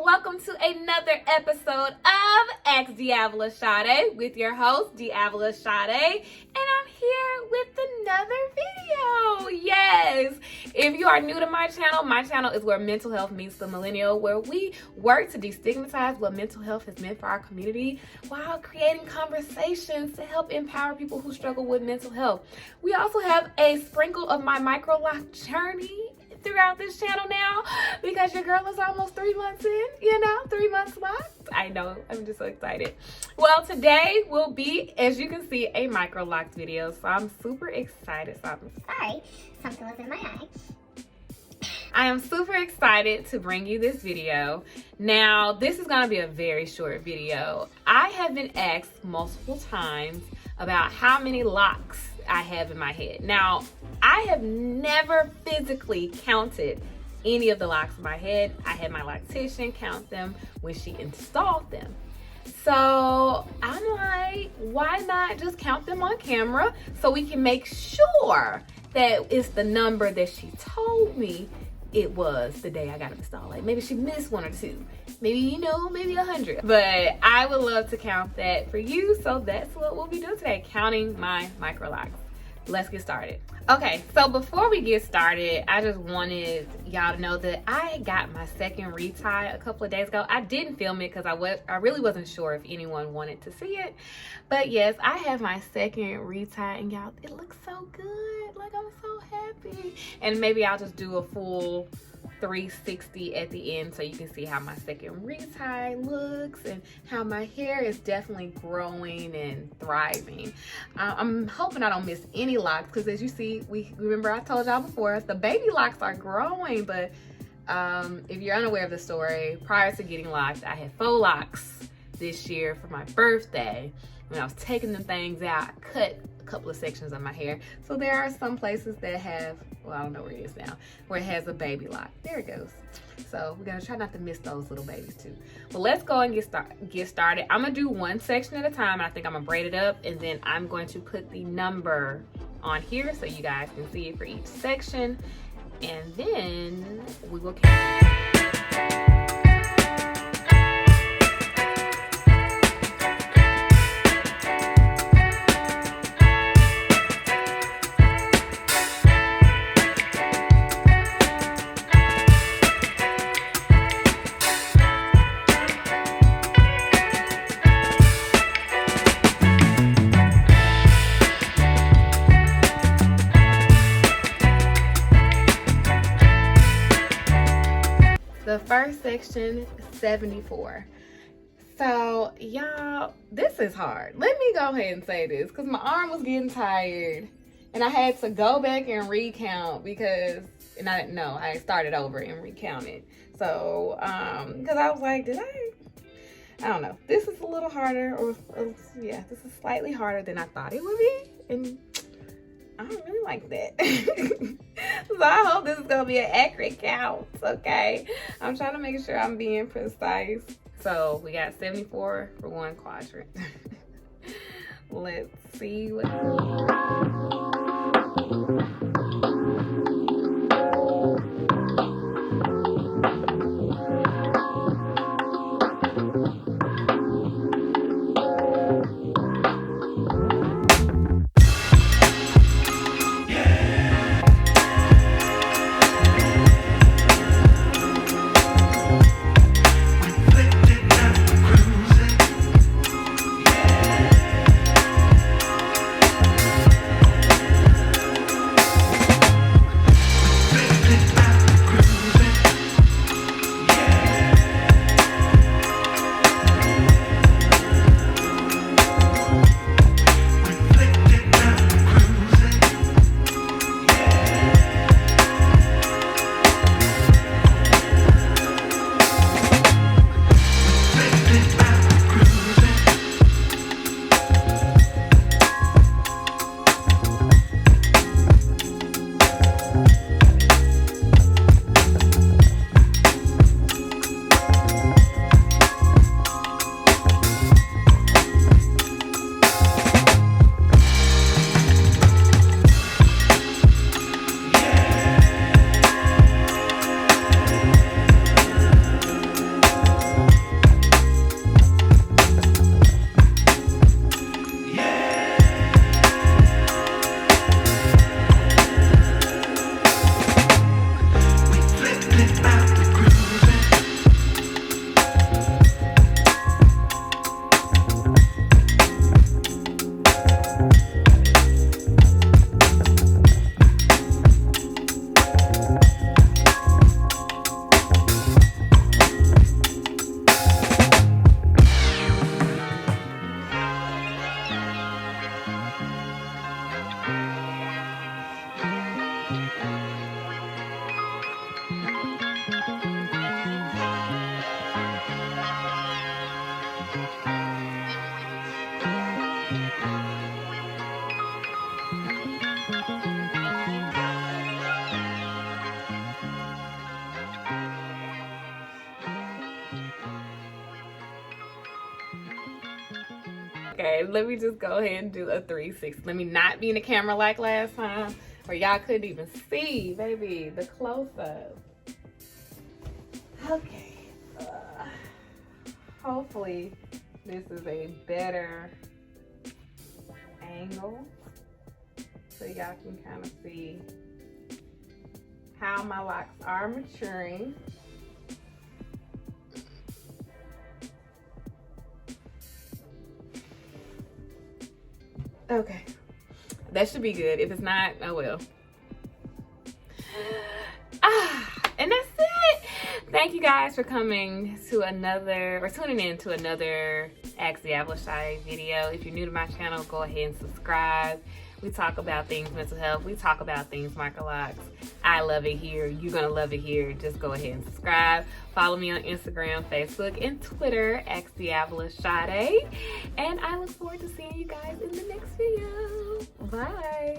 welcome to another episode of Askdeavilasade Sadé with your host, DeAvila Sadé, and I'm here with another video. Yes, if you are new to my channel is where mental health meets the millennial, where we work to destigmatize what mental health has meant for our community while creating conversations to help empower people who struggle with mental health. We also have a sprinkle of my Microlocs journey throughout this channel now because your girl is almost 3 months in, 3 months locked. I know, I'm just so excited. Well, today will be, as you can see, a Microlocs video, so I'm super excited. Sorry, something was in my eye. I am super excited to bring you this video. Now, this is gonna be a very short video. I have been asked multiple times about how many locks I have in my head. Now, I have never physically counted any of the locks in my head. I had my loctician count them when she installed them. So I'm like, why not just count them on camera so we can make sure that it's the number that she told me it was the day I got them installed. Like maybe she missed one or two, maybe maybe 100. But I would love to count that for you, so that's what we'll be doing today, counting my Microlocs. Let's get started. Okay, so before we get started, I just wanted y'all to know that I got my second retie a couple of days ago. I didn't film it because I really wasn't sure if anyone wanted to see it. But yes, I have my second retie, and y'all, it looks so good. Like, I'm so happy. And maybe I'll just do a full 360 at the end so you can see how my second retie looks and how my hair is definitely growing and thriving. I'm hoping I don't miss any locks because, as you see, remember I told y'all before, the baby locks are growing. But if you're unaware of the story, prior to getting locked, I had faux locks this year for my birthday. When I was taking them things out, I cut a couple of sections of my hair. So there are some places that have, well, I don't know where it is now, where it has a baby lock. There it goes. So we're gonna try not to miss those little babies too. But let's go and get started. I'm gonna do one section at a time. I think I'm gonna braid it up, and then I'm going to put the number on here so you guys can see it for each section. And then we will count. The first section, 74. So y'all, this is hard. Let me go ahead and say this because my arm was getting tired and I had to go back and recount because, and I didn't know, I started over and recounted. So, because I was like, I don't know. This is a little harder, yeah, this is slightly harder than I thought it would be. And I don't really like that. So I hope this is gonna be an accurate count, okay? I'm trying to make sure I'm being precise. So we got 74 for one quadrant. Let's see what. Okay, let me just go ahead and do a 360. Let me not be in the camera like last time, where y'all couldn't even see, baby, the close-up. Okay. Hopefully, this is a better angle, so y'all can kind of see how my locks are maturing. Okay, that should be good. If it's not, oh well. And that's it. Thank you guys for coming to another, or tuning in to another Askdeavilasade video. If you're new to my channel, go ahead and subscribe. We talk about things mental health. We talk about things Microlocs. I love it here. You're gonna love it here. Just go ahead and subscribe. Follow me on Instagram, Facebook, and Twitter, Askdeavilasade. And I look forward to seeing you guys in the next video. Bye.